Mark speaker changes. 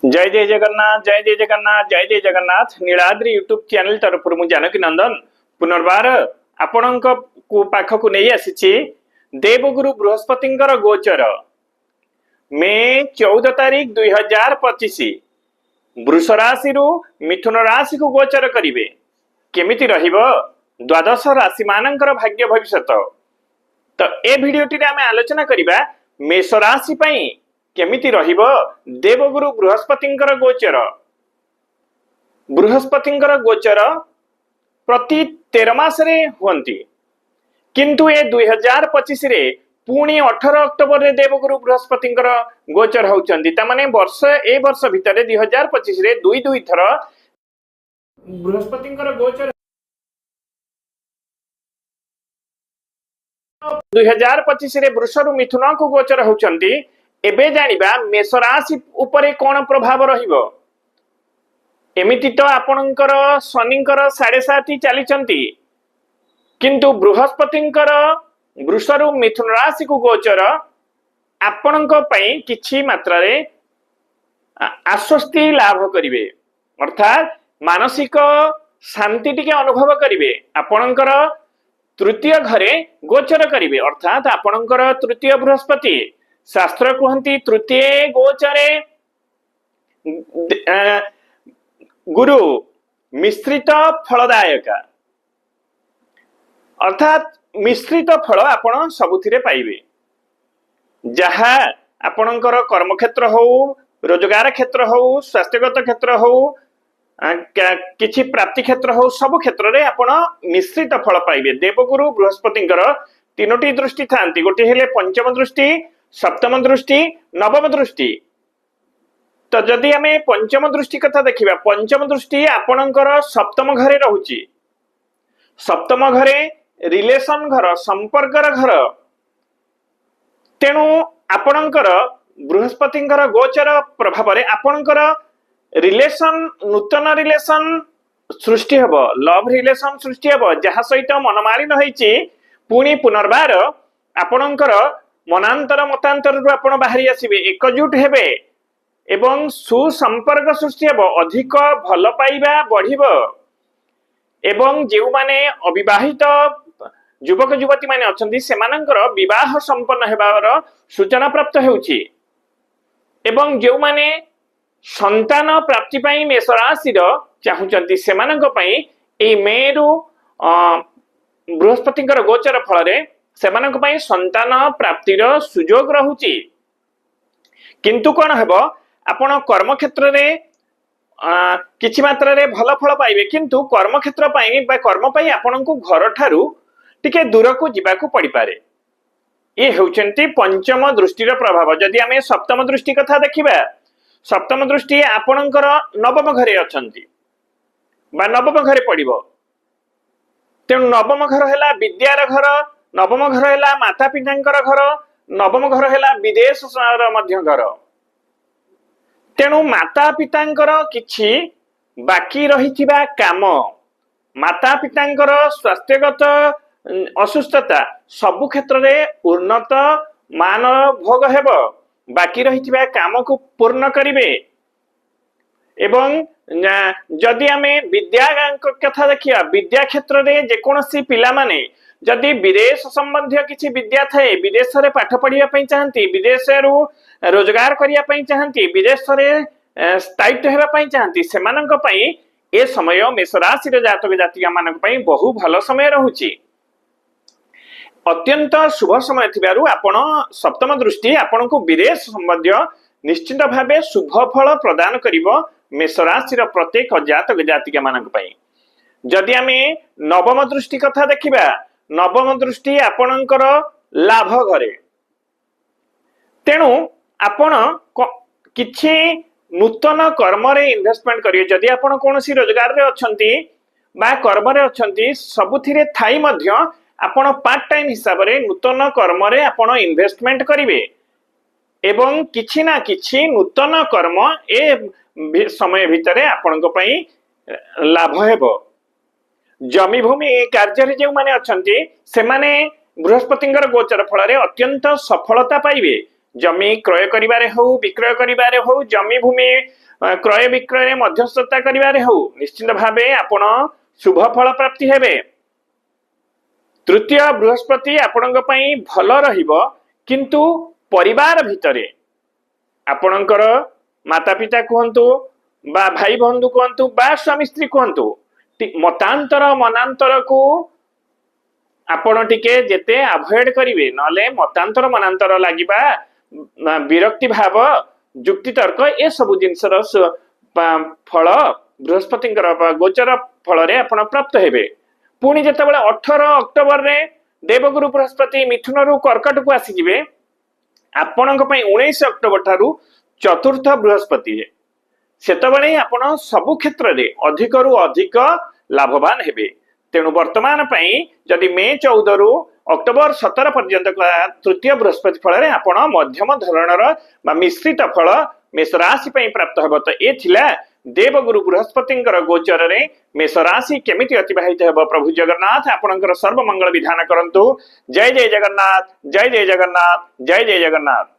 Speaker 1: जय जय जगन्नाथ जय जय जगन्नाथ जय जय जगन्नाथ नीलाद्री यूट्यूब चैनल तरफ मु जानकी नंदन पुनर्बार आपण पाखक नहीं आसी देवगुरु बृहस्पति गोचर मे 14 तारीख 2025 वृष राशि मिथुन राशि को गोचर करिवे केमिति रहिबो द्वादश राशि मानकर भाग्य भविष्य। तो ए भिडियोटी आम आलोचना करिबा मेष राशि पई केमिति रहिबो देवगुरु बृहस्पति गोचर प्रति 13 मासरे हुंती किंतु ए 2025 रे पुणी 18 अक्टोबर रे देवगुरु बृहस्पति गोचर होउचंदी ता माने वर्ष भितर 2025 रे दुई थर बृहस्पति गोचर 2025 रे वृष रु मिथुन को गोचर होउचंदी। एबे जानिबा मेष राशि उपरे कोन प्रभाव रहिबो। एमिति तो आपणकर शनिकर 7.5 चलीचंती किंतु बृहस्पतिंकर वृष रु मिथुन राशि को गोचर आपणक पई किछि मात्रा रे आश्वस्ति लाभ करिवे अर्थात मानसिक शांति टिके अनुभव करिवे। आपणकर तृतीय घरे गोचर करिवे अर्थात आपणकर तृतीय बृहस्पति शास्त्र कहती तृतीय गोचरे गुरु मिश्रित फलदायक अर्थात मिश्रित फल आपण सबुथिरे पाइबे। जहा आपणकर कर्मक्षेत्र हो रोजगार क्षेत्र हो स्वास्थ्यगत क्षेत्र हो किछि प्राप्ति क्षेत्र हो सब क्षेत्र रे आपण मिश्रित फल पाइबे। देवगुरु बृहस्पतिंकर तीनोटी दृष्टि थांती गोटे हेले पंचम दृष्टि सप्तम दृष्टि नवम दृष्टि। तो जदि आमे पंचम दृष्टि कथा देखिबा पंचम दृष्टि आपणकर सप्तम घरे रहुची सप्तम घरे रिलेशन घर संपर्कर घर तेणु आपणकर बृहस्पतिंकर गोचर प्रभाव रे आपणकर रिलेशन नूतन रिलेशन सृष्टि हेबो लव रिलेशन सृष्टि हेबो जहा सहित मनमालिन होईची पुणी पुनर्बार आपणकर मनांतर मतांतर रु आपण बाहरी आसीबे एकजुट हेबे एवं सुसंपर्क सृष्टि हेबो अधिक भल पाइबा बढ़िबो एवं जेउ माने अविवाहित युवक युवती माने अछंती सेमानंकर विवाह संपन्न हेबार सूचना प्राप्त हेउची एवं जेउ माने संतान प्राप्ति पई मेष राशि चाहुचंती सेमानंक पई ए मेरु बृहस्पतिंकर गोचर फल रे सेमानंक पई संतान प्राप्तिर सुयोग रहुची। किंतु कोन हेबो आपण कर्म क्षेत्र रे किछि मात्रा रे भल फल पाइबे किंतु कर्म क्षेत्र पई बा कर्म पई आपनकु घर ठारू टिके दूर को जिबाकू पड़ी पारे। ये हेउचंती पंचम दृष्टिर प्रभाव। जदि आमे सप्तम दृष्टि कथा देखिबा सप्तम दृष्टि आपणकर नवम घरे अछंती बा नवम घरे पड़िबो तेणु नवम घर हैला विद्यार घर नवम घर हैला माता पितांकर घर नवम घर हैला विदेश मध्य घर। तेणु माता पितांकर किछि बाकी रहिथिबा काम माता पितांकर स्वास्थ्यगत असुस्थता सबु क्षेत्र रे उन्नत मान भोग हेबो बाकी रहिथिबा काम को पूर्ण करिवे। एवं जदि आमे विद्या कथा देखिया विद्या क्षेत्र रे जे कोनोसी पिला माने जदि विदेश संबंधी किछि विद्या थाए विदेश रे पाठ पढ़िया पई चाहंती विदेश रु रोजगार करिया पई चाहंती विदेश रे स्थायित्व हेबा पई चाहंती सेमानंक पई ए समय मेष राशि रे जातक जातिका मानक पई बहु भलो समय रहुची अत्यंत शुभ समय थिबारु आपण सप्तम दृष्टि आपण को विदेश संबंधी निश्चित भावे शुभ फल प्रदान करिवो मेष राशि रो प्रत्येक जातक जातिका मानक पई। जदि आमे नवम दृष्टि कथा देखिबा नवम दृष्टि आपणकर लाभ घरे तेणु आपण किछि नूतन कर्म रे इन्वेस्टमेंट करियो जदि आपण कोनोसी रोजगार रे अछंती बा कर्म रे अछंती सबुथिरे थाई मध्य आपण पार्ट टाइम हिसाब रे नूतन कर्म रे आपण इन्वेस्टमेंट करिवे एवं किछि ना किछि नूतन कर्म ए समय भितरे आपणक पई लाभ हेबो। जमी भूमि कार्य रे जे माने अछंती से माने बृहस्पतिंकर गोचर फल रे अत्यंत सफलता पाइबे जमी क्रय करिबारे हो विक्रय करिबारे हो जमी भूमि क्रय विक्रय मध्यस्थता करिबारे हो निश्चित भावे आपण शुभ फल प्राप्ति हेबे। तृतीय बृहस्पति आपणक पई भल रहिबो किंतु परिवार भितरे आपणकर माता पिता कहतु बा भाई बंधु कहतु बा स्वामी स्त्री कहतु मतांतर मनांतर को आपण टिके जेते अवॉइड करिवे नले मतांतर मनांतर लागिबा विरक्ति भाव जुक्ति तर्क ए सब जिनसर फल बृहस्पति गोचर फल रे आपण प्राप्त हेबे। पुणी जेतेबेले 18 अक्टोबर रे देवगुरु बृहस्पति मिथुन रु कर्कट को आसी जिवे आपणक पई 19 अक्टोबर थारु चतुर्थ बृहस्पति है सेतबेले आपण सब क्षेत्र रे अधिक रु अधिक लाभवान हेबे। तेणु वर्तमान पई जदि मे 14 रु अक्टोबर 17 पर्यंत तृतीय बृहस्पति फल रे आपण मध्यम धरणर बा मिश्रित फल मेष राशि पई प्राप्त हेबो। तो ए थिला देवगुरु बृहस्पति गोचर रे मेष राशि केमिति अतिबाहित हेबो। प्रभु जगन्नाथ आपणकर सर्व मंगल विधान करंतु। जय जय जगन्नाथ जय जय जगन्नाथ जय जय जगन्नाथ।